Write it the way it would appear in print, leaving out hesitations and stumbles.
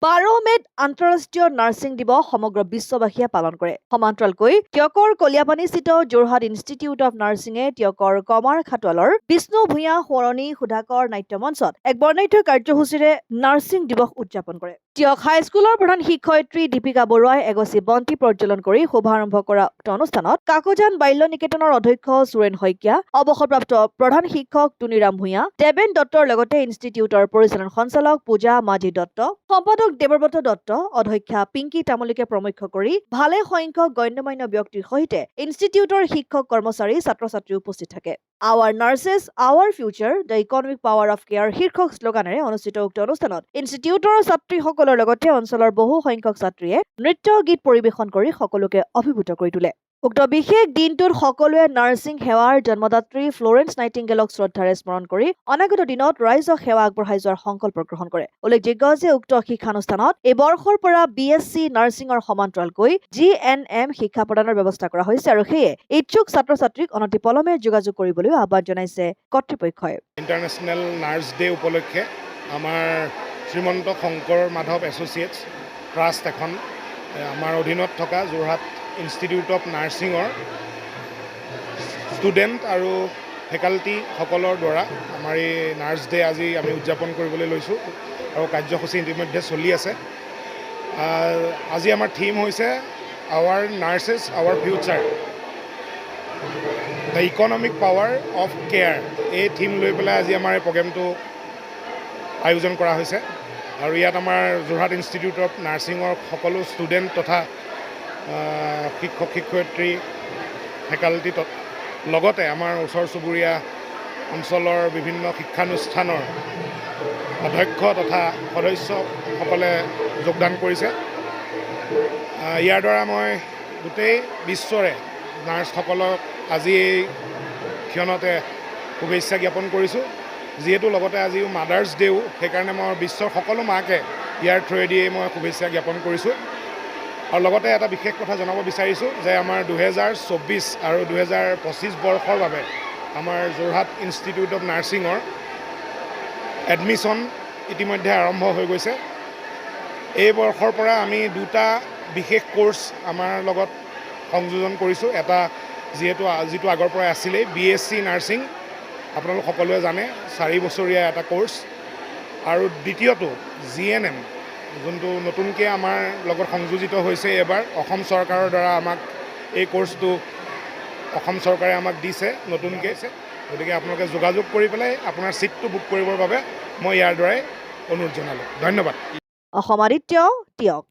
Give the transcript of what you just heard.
12 মে'ত আন্তঃৰাষ্ট্ৰীয় নাৰ্ছিং দিৱস সমগ্ৰ বিশ্ববাসীয়ে পালন কৰে। সমান্তৰালকৈ টিয়কৰ কলিয়াপানীস্থিত যোৰহাট ইনষ্টিটিউট অৱ নাৰ্ছিঙে টিয়কৰ কমাৰ খাটোৱালৰ বিষ্ণু ভূঞা সোঁৱৰণী সুধাকৰ নাট্য মঞ্চত এক বৰ্ণাঢ্য কাৰ্যসূচীৰে নাৰ্ছিং দিৱস উদযাপন কৰে। টিয়ক হাইস্কুলৰ প্ৰধান শিক্ষয়িত্ৰী দীপিকা বৰুৱাই এগছি বন্তি প্ৰজ্বলন কৰি শুভাৰম্ভ কৰা উক্ত অনুষ্ঠানত কাকজান বাল্য নিকেতনৰ অধ্যক্ষ সুৰেন শইকীয়া, অৱসৰপ্ৰাপ্ত প্ৰধান শিক্ষক টুনিৰাম ভূঞা, দেৱেন দত্তৰ লগতে ইনষ্টিটিউটৰ পৰিচালন সঞ্চালক পূজা মাঝি দত্ত, সম্পাদক দেৱব্ৰত দত্ত, অধ্যক্ষা পিংকি তামুলীকে প্ৰমুখ্য কৰি ভালে সংখ্যক গণ্যমান্য ব্যক্তিৰ সৈতে ইনষ্টিটিউটৰ শিক্ষক কৰ্মচাৰী ছাত্ৰ-ছাত্ৰী উপস্থিত থাকে। Our nurses our future the economic power of care শীৰ্ষক শ্লোগানেৰে অনুষ্ঠিত উক্ত অনুষ্ঠানত ইনষ্টিটিউটৰ ছাত্ৰীসকলৰ লগতে অঞ্চলৰ বহু সংখ্যক ছাত্ৰীয়ে নৃত্য গীত পৰিৱেশন কৰি সকলোকে অভিভূত কৰি তোলে। উক্ত বিশেষ দিনটোত সকলোৱে নাৰ্ছিং সেৱাৰ জন্মদাত্ৰী ফ্লৰেন্স নাইটিংগেলক শ্ৰদ্ধাৰে স্মৰণ কৰি অনাগত দিনত ৰাইজক সেৱা আগবঢ়াই যোৱাৰ সংকল্প গ্ৰহণ কৰে। উল্লেখযোগ্য যে উক্ত শিক্ষানুষ্ঠানত এই বৰ্ষৰ পৰা BSc নাৰ্ছিঙৰ সমান্তৰালকৈ GNM শিক্ষা প্ৰদানৰ ব্যৱস্থা কৰা হৈছে আৰু সেয়ে ইচ্ছুক ছাত্ৰ-ছাত্ৰীক অনতিপলমে যোগাযোগ কৰিবলৈ আহ্বান জনাইছে কৰ্তৃপক্ষই। ইণ্টাৰনেশ্যনেল নাৰ্ছ ডে উপলক্ষে আমাৰ শ্ৰীমন্ত শংকৰ মাধৱ এছ'চিয়েটছ ট্ৰাষ্ট এখন আমাৰ অধীনত থকা যোৰহাট ইনষ্টিটিউট অফ নাৰ্ছিঙৰ ষ্টুডেণ্ট আৰু ফেকাল্টিসকলৰ দ্বাৰা আমাৰ এই নাৰ্ছ ডে আজি আমি উদযাপন কৰিবলৈ লৈছোঁ আৰু কাৰ্যসূচী ইতিমধ্যে চলি আছে। আজি আমাৰ থিম হৈছে our nurses our future the economic power of care. এই থিম লৈ পেলাই আজি আমাৰ এই প্ৰগ্ৰেমটো আয়োজন কৰা হৈছে আৰু ইয়াত আমাৰ যোৰহাট ইনষ্টিটিউট অফ নাৰ্ছিঙৰ সকলো ষ্টুডেণ্ট তথা শিক্ষক শিক্ষয়িত্ৰী ফেকাল্টি লগতে আমাৰ ওচৰ চুবুৰীয়া অঞ্চলৰ বিভিন্ন শিক্ষানুষ্ঠানৰ অধ্যক্ষ তথা সদস্যসকলে যোগদান কৰিছে। ইয়াৰ দ্বাৰা মই গোটেই বিশ্বৰে নাৰ্ছসকলক আজি এই ক্ষণতে শুভেচ্ছা জ্ঞাপন কৰিছোঁ। যিহেতু লগতে আজিও মাদাৰ্ছ ডেও, সেইকাৰণে মই বিশ্বৰ সকলো মাকে ইয়াৰ থ্ৰুৱেদিয়ে মই শুভেচ্ছা জ্ঞাপন কৰিছোঁ। আৰু লগতে এটা বিশেষ কথা জনাব বিচাৰিছোঁ যে আমাৰ 2024 আৰু 2025 বৰ্ষৰ বাবে আমাৰ যোৰহাট ইনষ্টিটিউট অফ নাৰ্ছিঙৰ এডমিশ্যন ইতিমধ্যে আৰম্ভ হৈ গৈছে। এই বৰ্ষৰ পৰা আমি দুটা বিশেষ কোৰ্চ আমাৰ লগত সংযোজন কৰিছোঁ। এটা যিটো আগৰ পৰাই আছিলেই BSc নাৰ্ছিং, আপোনালোক সকলোৱে জানে 4 বছৰীয়া এটা কোৰ্চ, আৰু দ্বিতীয়টো GNM যোনটো নতুনকৈ আমাৰ লগত সংযোজিত হৈছে। এবাৰ অসম চৰকাৰৰ দ্বাৰা আমাক এই কোৰ্চটো অসম চৰকাৰে আমাক দিছে নতুনকৈ। গতিকে আপোনালোকে যোগাযোগ কৰি পেলাই আপোনাৰ ছিটটো বুক কৰিবৰ বাবে মই ইয়াৰ দ্বাৰাই অনুৰোধ জনালোঁ। ধন্যবাদ। অসম আদিত্য টিয়ক।